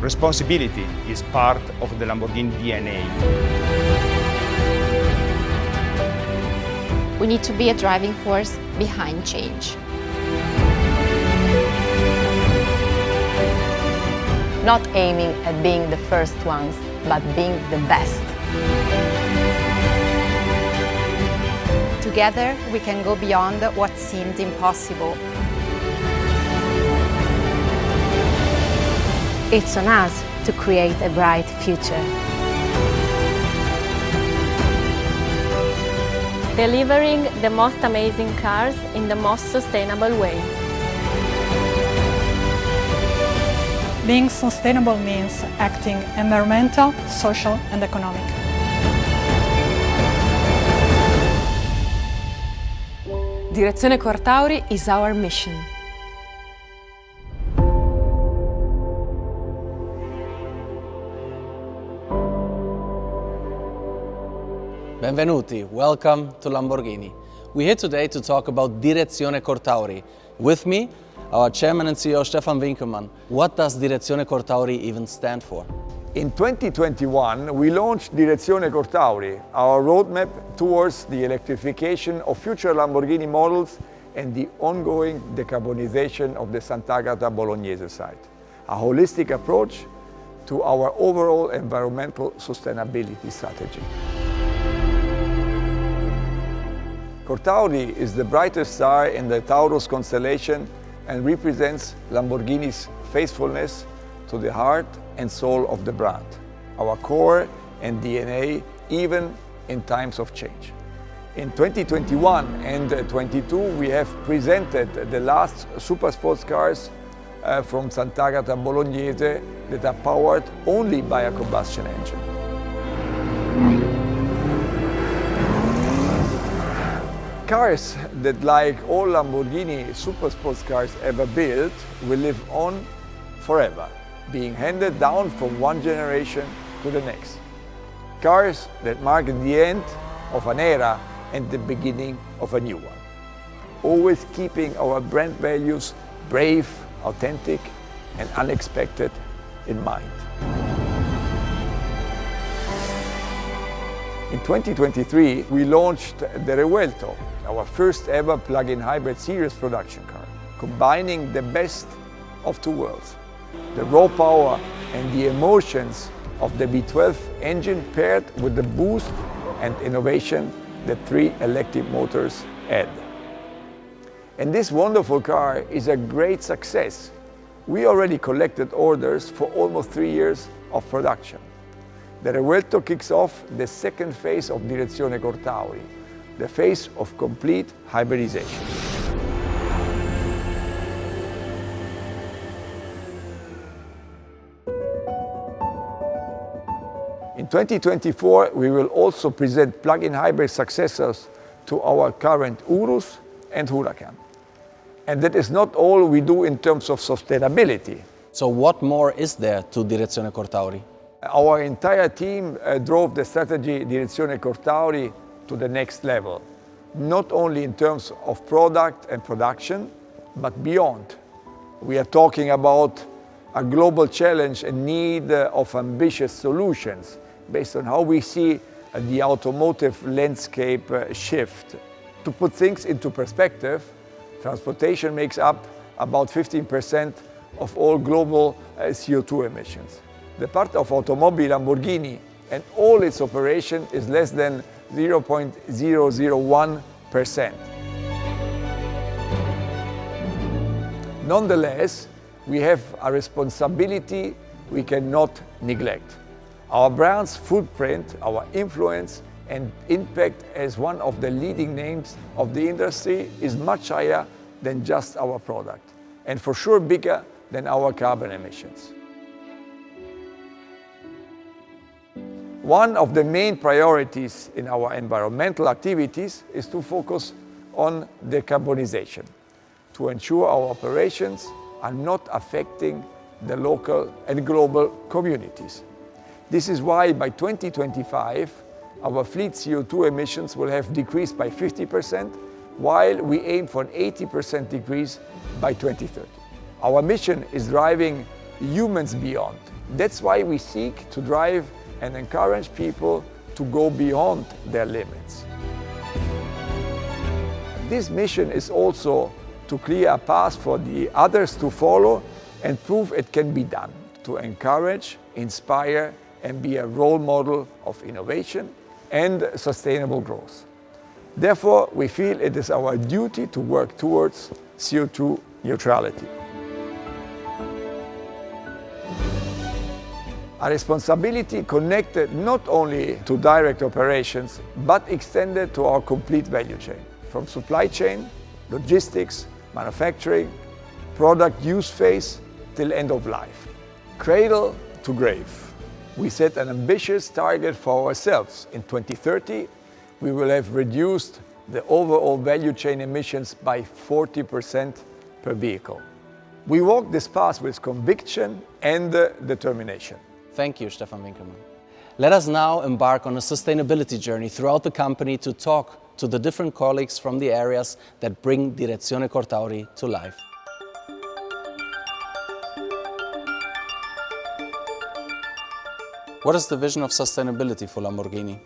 Responsibility is part of the Lamborghini DNA. We need to be a driving force behind change. Not aiming at being the first ones, but being the best. Together, we can go beyond what seemed impossible. It's on us to create a bright future. Delivering the most amazing cars in the most sustainable way. Being sustainable means acting environmental, social and economic. Direzione Cor Tauri is our mission. Benvenuti, welcome to Lamborghini. We're here today to talk about Direzione Cor Tauri. With me, our Chairman and CEO Stefan Winkelmann. What does Direzione Cor Tauri even stand for? In 2021, we launched Direzione Cor Tauri, our roadmap towards the electrification of future Lamborghini models and the ongoing decarbonization of the Sant'Agata Bolognese site. A holistic approach to our overall environmental sustainability strategy. Cor Tauri is the brightest star in the Taurus constellation and represents Lamborghini's faithfulness to the heart and soul of the brand, our core and DNA, even in times of change. In 2021 and 2022, we have presented the last super sports cars from Sant'Agata Bolognese that are powered only by a combustion engine. Cars that, like all Lamborghini super sports cars ever built, will live on forever, being handed down from one generation to the next. Cars that mark the end of an era and the beginning of a new one. Always keeping our brand values brave, authentic, and unexpected in mind. In 2023, we launched the Revuelto, our first ever plug-in hybrid series production car, combining the best of two worlds. The raw power and the emotions of the V12 engine paired with the boost and innovation that three electric motors add. And this wonderful car is a great success. We already collected orders for almost 3 years of production. The Revuelto kicks off the second phase of Direzione Cor Tauri, the phase of complete hybridization. In 2024, we will also present plug-in hybrid successors to our current Urus and Huracan. And that is not all we do in terms of sustainability. So what more is there to Direzione Cor Tauri? Our entire team drove the strategy Direzione Cor Tauri to the next level, not only in terms of product and production, but beyond. We are talking about a global challenge and need of ambitious solutions based on how we see the automotive landscape shift. To put things into perspective, transportation makes up about 15% of all global CO2 emissions. The part of Automobili Lamborghini and all its operation is less than 0.001%. Nonetheless, we have a responsibility we cannot neglect. Our brand's footprint, our influence and impact as one of the leading names of the industry is much higher than just our product, and for sure bigger than our carbon emissions. One of the main priorities in our environmental activities is to focus on decarbonization, to ensure our operations are not affecting the local and global communities. This is why by 2025, our fleet CO2 emissions will have decreased by 50%, while we aim for an 80% decrease by 2030. Our mission is driving humans beyond, That's why we seek to drive and encourage people to go beyond their limits. This mission is also to clear a path for the others to follow and prove it can be done, to encourage, inspire, and be a role model of innovation and sustainable growth. Therefore, we feel it is our duty to work towards CO2 neutrality. A responsibility connected not only to direct operations, but extended to our complete value chain, from supply chain, logistics, manufacturing, product use phase, till end of life. Cradle to grave. We set an ambitious target for ourselves. In 2030, we will have reduced the overall value chain emissions by 40% per vehicle. We walk this path with conviction and determination. Thank you, Stefan Winkelmann. Let us now embark on a sustainability journey throughout the company to talk to the different colleagues from the areas that bring Direzione Cor Tauri to life. What is the vision of sustainability for Lamborghini?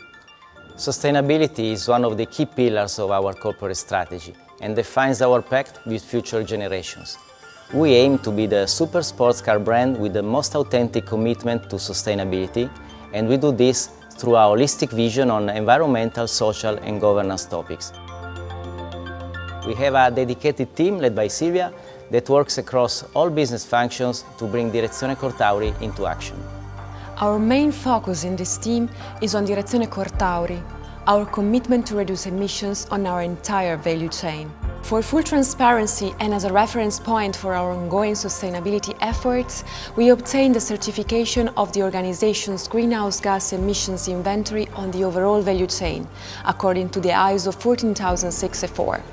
Sustainability is one of the key pillars of our corporate strategy and defines our pact with future generations. We aim to be the super sports car brand with the most authentic commitment to sustainability, and we do this through our holistic vision on environmental, social and governance topics. We have a dedicated team led by Silvia that works across all business functions to bring Direzione Cor Tauri into action. Our main focus in this team is on Direzione Cor Tauri, our commitment to reduce emissions on our entire value chain. For full transparency and as a reference point for our ongoing sustainability efforts, we obtained the certification of the organization's greenhouse gas emissions inventory on the overall value chain, according to the ISO 14064.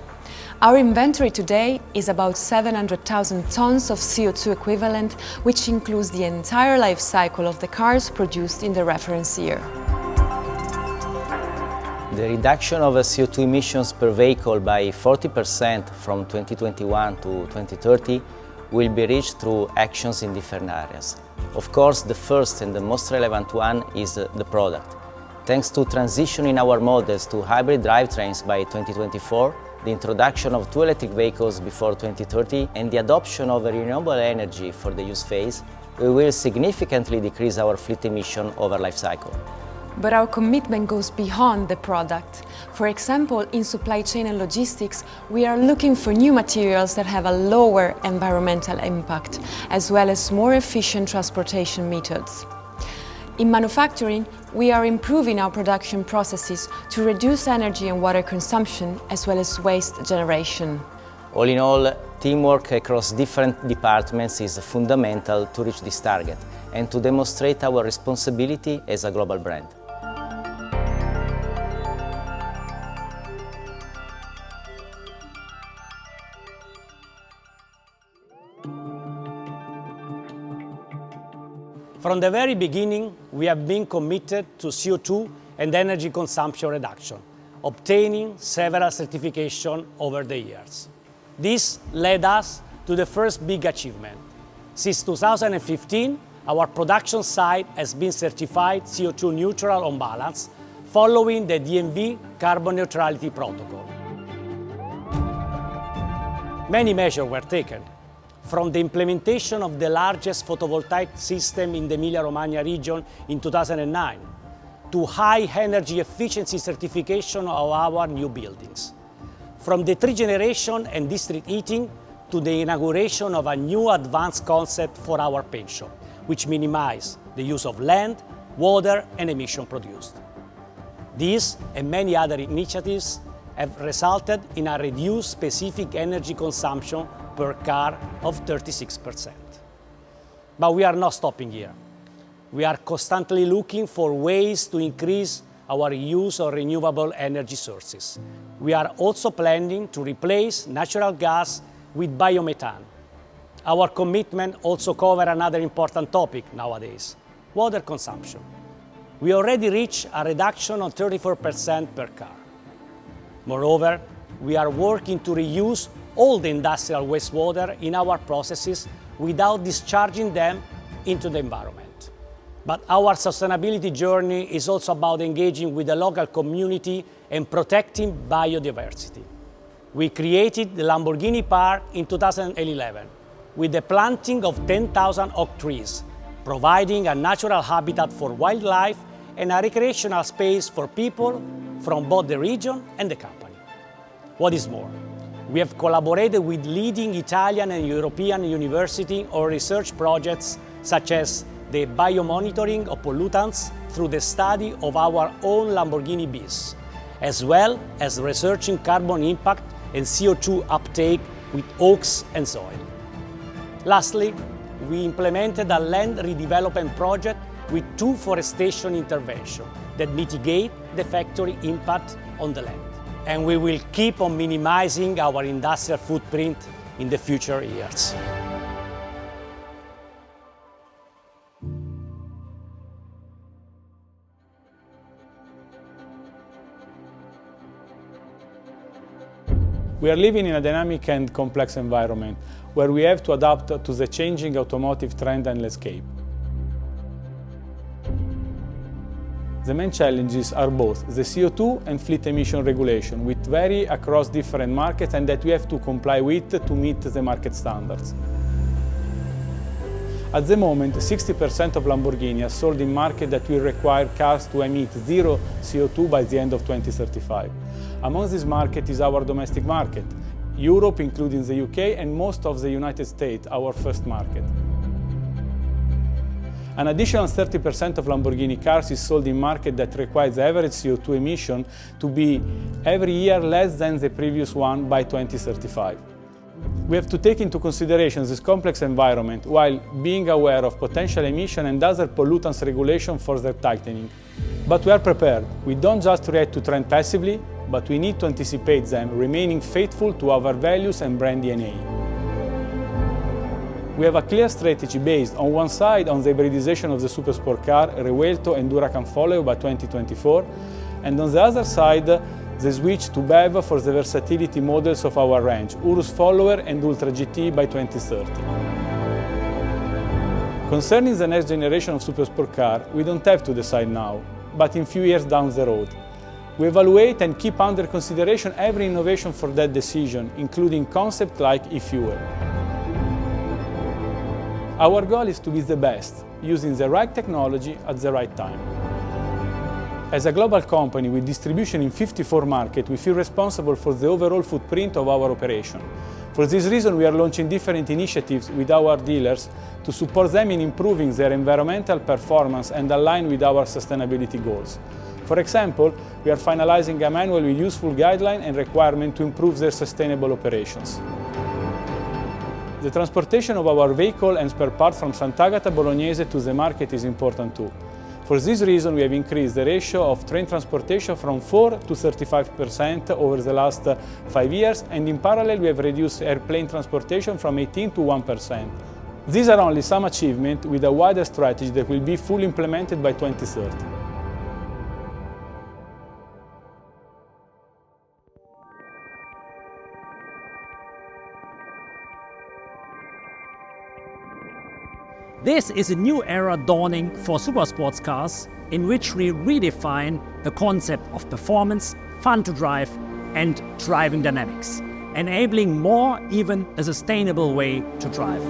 Our inventory today is about 700,000 tons of CO2 equivalent, which includes the entire life cycle of the cars produced in the reference year. The reduction of CO2 emissions per vehicle by 40% from 2021 to 2030 will be reached through actions in different areas. Of course, the first and the most relevant one is the product. Thanks to transitioning our models to hybrid drivetrains by 2024, the introduction of 2 electric vehicles before 2030 and the adoption of renewable energy for the use phase, we will significantly decrease our fleet emission over life cycle. But our commitment goes beyond the product. For example, in supply chain and logistics, we are looking for new materials that have a lower environmental impact, as well as more efficient transportation methods. In manufacturing, we are improving our production processes to reduce energy and water consumption, as well as waste generation. All in all, teamwork across different departments is fundamental to reach this target and to demonstrate our responsibility as a global brand. From the very beginning, we have been committed to CO2 and energy consumption reduction, obtaining several certifications over the years. This led us to the first big achievement. Since 2015, our production site has been certified CO2 neutral on balance, following the DNV carbon neutrality protocol. Many measures were taken, from the implementation of the largest photovoltaic system in the Emilia-Romagna region in 2009, to high energy efficiency certification of our new buildings. From the 3-generation and district heating to the inauguration of a new advanced concept for our paint shop, which minimizes the use of land, water and emission produced. These and many other initiatives have resulted in a reduced specific energy consumption per car of 36%. But we are not stopping here. We are constantly looking for ways to increase our use of renewable energy sources. We are also planning to replace natural gas with biomethane. Our commitment also covers another important topic nowadays, water consumption. We already reached a reduction of 34% per car. Moreover, we are working to reuse all the industrial wastewater in our processes without discharging them into the environment. But our sustainability journey is also about engaging with the local community and protecting biodiversity. We created the Lamborghini Park in 2011 with the planting of 10,000 oak trees, providing a natural habitat for wildlife and a recreational space for people from both the region and the company. What is more, we have collaborated with leading Italian and European universities on research projects such as the biomonitoring of pollutants through the study of our own Lamborghini bees, as well as researching carbon impact and CO2 uptake with oaks and soil. Lastly, we implemented a land redevelopment project with 2 forestation interventions that mitigate the factory impact on the land. And we will keep on minimizing our industrial footprint in the future years. We are living in a dynamic and complex environment where we have to adapt to the changing automotive trend and landscape. The main challenges are both the CO2 and fleet emission regulation, which vary across different markets and that we have to comply with to meet the market standards. At the moment, 60% of Lamborghini are sold in markets that will require cars to emit zero CO2 by the end of 2035. Among these markets is our domestic market, Europe, including the UK, and most of the United States, our first market. An additional 30% of Lamborghini cars is sold in markets that require the average CO2 emission to be every year less than the previous one by 2035. We have to take into consideration this complex environment while being aware of potential emission and other pollutants regulation for their tightening. But we are prepared. We don't just react to trend passively, but we need to anticipate them, remaining faithful to our values and brand DNA. We have a clear strategy based, on one side, on the hybridization of the supersport car, Revuelto and Huracan Follow by 2024, and on the other side, the switch to BEV for the versatility models of our range, Urus Follower and Ultra GT by 2030. Concerning the next generation of supersport car, we don't have to decide now, but in few years down the road. We evaluate and keep under consideration every innovation for that decision, including concepts like e-fuel. Our goal is to be the best, using the right technology at the right time. As a global company with distribution in 54 markets, we feel responsible for the overall footprint of our operation. For this reason, we are launching different initiatives with our dealers to support them in improving their environmental performance and align with our sustainability goals. For example, we are finalizing a manual with useful guidelines and requirements to improve their sustainable operations. The transportation of our vehicle and spare parts from Sant'Agata Bolognese to the market is important too. For this reason, we have increased the ratio of train transportation from 4% to 35% over the last 5 years, and in parallel we have reduced airplane transportation from 18% to 1%. These are only some achievements with a wider strategy that will be fully implemented by 2030. This is a new era dawning for supersports cars in which we redefine the concept of performance, fun to drive, and driving dynamics, enabling more even a sustainable way to drive.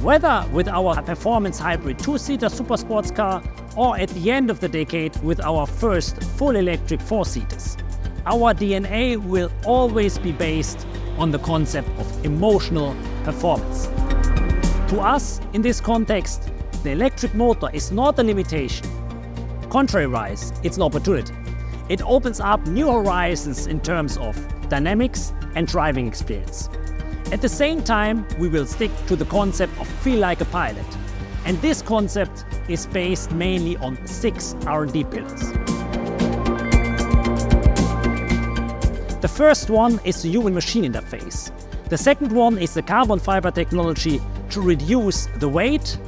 Whether with our performance hybrid 2-seater supersports car or at the end of the decade with our first full electric 4-seaters, our DNA will always be based on the concept of emotional performance. To us, in this context, the electric motor is not a limitation. Contrariwise, it's an opportunity. It opens up new horizons in terms of dynamics and driving experience. At the same time, we will stick to the concept of feel like a pilot. And this concept is based mainly on 6 R&D pillars. The first one is the human-machine interface. The second one is the carbon fiber technology to reduce the weight.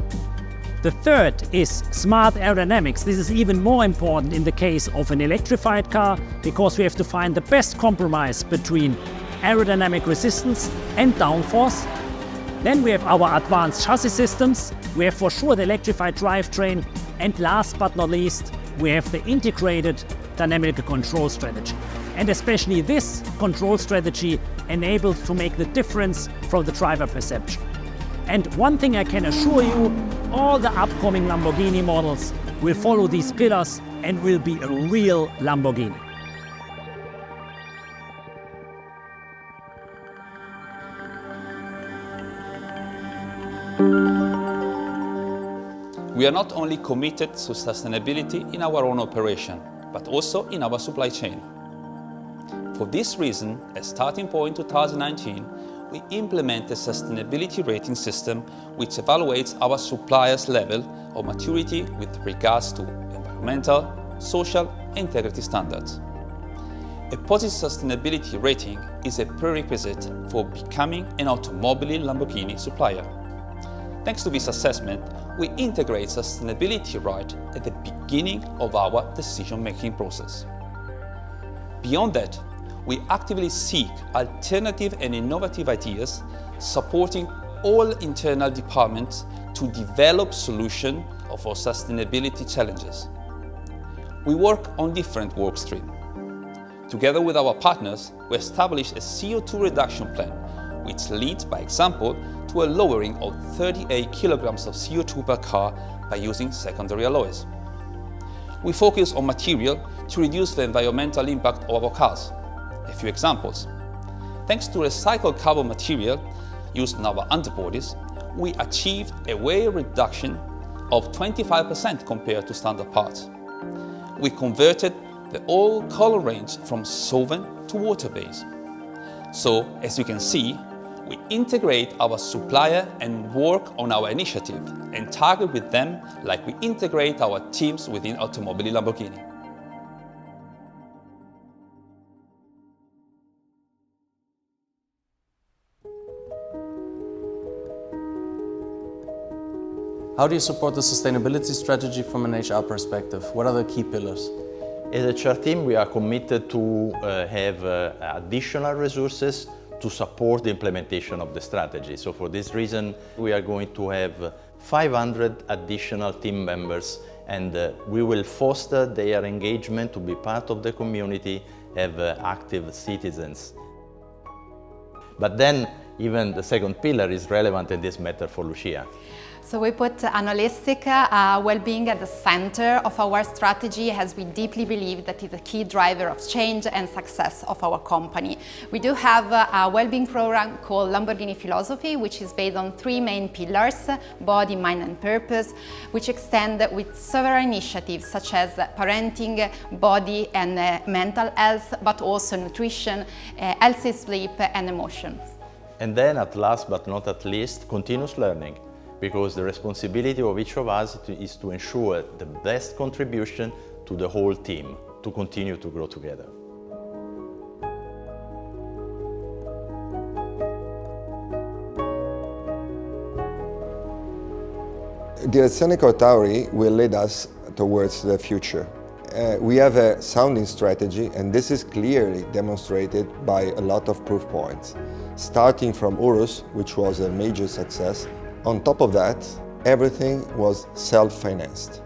The third is smart aerodynamics. This is even more important in the case of an electrified car because we have to find the best compromise between aerodynamic resistance and downforce. Then we have our advanced chassis systems, we have for sure the electrified drivetrain, and last but not least, we have the integrated dynamic control strategy. And especially this control strategy enables to make the difference from the driver perception. And one thing I can assure you, all the upcoming Lamborghini models will follow these pillars and will be a real Lamborghini. We are not only committed to sustainability in our own operation, but also in our supply chain. For this reason, as starting point 2019, we implement a sustainability rating system which evaluates our suppliers' level of maturity with regards to environmental, social, and integrity standards. A positive sustainability rating is a prerequisite for becoming an Automobili Lamborghini supplier. Thanks to this assessment, we integrate sustainability right at the beginning of our decision-making process. Beyond that, we actively seek alternative and innovative ideas, supporting all internal departments to develop solutions for sustainability challenges. We work on different work streams. Together with our partners, we establish a CO2 reduction plan, which leads, by example, to a lowering of 38 kilograms of CO2 per car by using secondary alloys. We focus on material to reduce the environmental impact of our cars. A few examples. Thanks to recycled carbon material used in our underbodies, we achieved a weight reduction of 25% compared to standard parts. We converted the whole color range from solvent to water-based. So, as you can see, we integrate our supplier and work on our initiative and target with them like we integrate our teams within Automobili Lamborghini. How do you support the sustainability strategy from an HR perspective? What are the key pillars? As a HR team, we are committed to have additional resources to support the implementation of the strategy. So for this reason, we are going to have 500 additional team members, and we will foster their engagement to be part of the community, have active citizens. But then, even the second pillar is relevant in this matter for Lucia. So we put an holistic well-being at the center of our strategy, as we deeply believe that it's a key driver of change and success of our company. We do have a well-being program called Lamborghini Philosophy, which is based on 3 main pillars: body, mind and purpose, which extend with several initiatives such as parenting, body and mental health, but also nutrition, healthy sleep and emotions. And then, at last but not at least, continuous learning, because the responsibility of each of us is to ensure the best contribution to the whole team to continue to grow together. Direzione Cor Tauri will lead us towards the future. We have a sounding strategy, and this is clearly demonstrated by a lot of proof points. Starting from Urus, which was a major success. On top of that, everything was self-financed.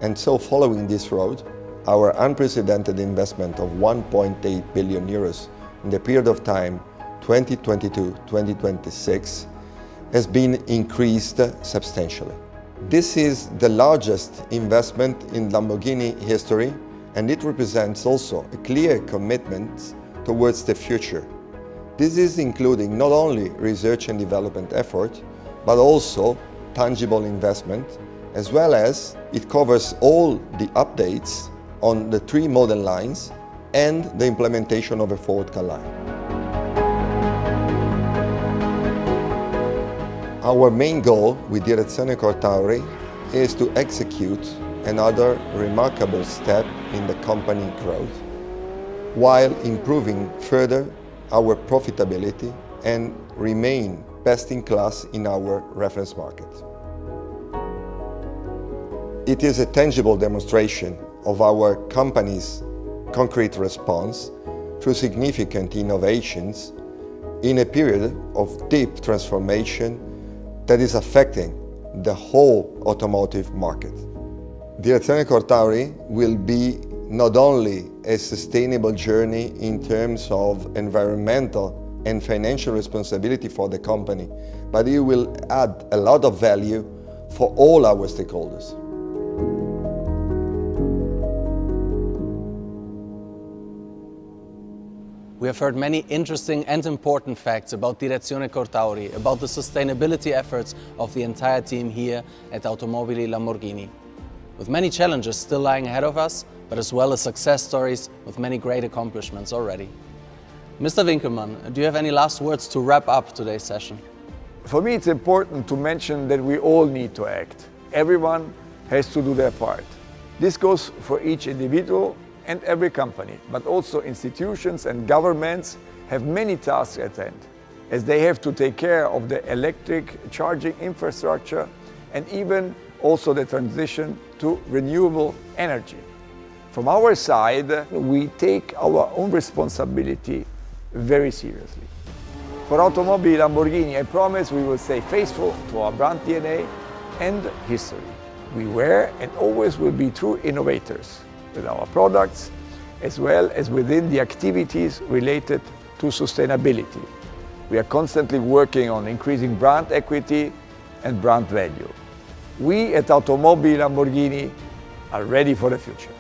And so following this road, our unprecedented investment of 1.8 billion euros in the period of time 2022-2026 has been increased substantially. This is the largest investment in Lamborghini history, and it represents also a clear commitment towards the future. This is including not only research and development effort, but also tangible investment, as well as it covers all the updates on the 3 model lines and the implementation of a forward car line. Our main goal with Direzione Cor Tauri is to execute another remarkable step in the company growth, while improving further our profitability and remain best in class in our reference market. It is a tangible demonstration of our company's concrete response through significant innovations in a period of deep transformation that is affecting the whole automotive market. Direzione Cor Tauri will be not only a sustainable journey in terms of environmental and financial responsibility for the company, but it will add a lot of value for all our stakeholders. We have heard many interesting and important facts about Direzione Cor Tauri, about the sustainability efforts of the entire team here at Automobili Lamborghini. With many challenges still lying ahead of us, but as well as success stories with many great accomplishments already. Mr. Winkelmann, do you have any last words to wrap up today's session? For me, it's important to mention that we all need to act. Everyone has to do their part. This goes for each individual and every company, but also institutions and governments have many tasks at hand, as they have to take care of the electric charging infrastructure and even also the transition to renewable energy. From our side, we take our own responsibility very seriously. For Automobili Lamborghini, I promise we will stay faithful to our brand DNA and history. We were and always will be true innovators with our products, as well as within the activities related to sustainability. We are constantly working on increasing brand equity and brand value. We at Automobili Lamborghini are ready for the future.